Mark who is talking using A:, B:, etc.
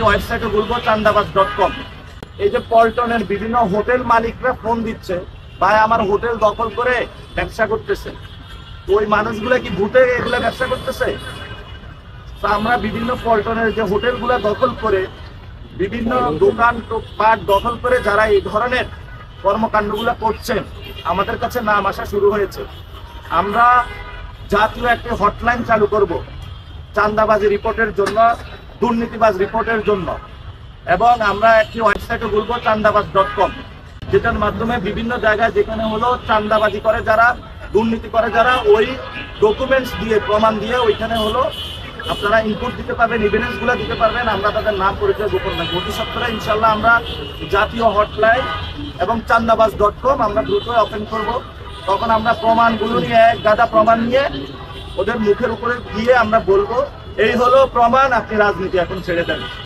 A: ওয়েবসাইটে বলবো চান্দাবাজ.com। এই যে পল্টনের বিভিন্ন হোটেল মালিকরা ফোন দিচ্ছে, ভাই আমার হোটেল দখল করে ব্যবসা করতেছে, ওই মানুষগুলা কি ভূতে এগুলা ব্যবসা করতেছে? তা আমরা বিভিন্ন পল্টনের যে হোটেলগুলা দখল করে, বিভিন্ন দোকান পাট দখল করে যারা এই ধরনের কর্মকাণ্ডগুলো করছেন, আমাদের কাছে নাম আসা শুরু হয়েছে। আমরা জাতীয় একটি হটলাইন চালু করব চাঁদাবাজি রিপোর্টের জন্য, দুর্নীতিবাজ রিপোর্টের জন্য, এবং আমরা একটি ওয়েবসাইটে বলবো চান্দাবাজ.com, যেটার মাধ্যমে বিভিন্ন জায়গায় যেখানে হলো চাঁদাবাজি করে যারা, দুর্নীতি করে যারা, ওই ডকুমেন্টস দিয়ে প্রমাণ দিয়ে ওইখানে হলো আপনারা ইনপুট দিতে পারবেন, এভিডেন্স গুলো দিতে পারবেন। আমরা তাদের নাম পরিচয় গোপন রাখবো। অতি সত্তরে ইনশাল্লাহ আমরা জাতীয় হটলাইন এবং চান্দাবাজ.com আমরা দ্রুত ওপেন করব। তখন আমরা প্রমাণগুলো নিয়ে, এক গাদা প্রমাণ নিয়ে ওদের মুখের উপরে দিয়ে আমরা বলবো, এই হলো প্রমাণ, আপনি রাজনীতি এখন ছেড়ে দেন।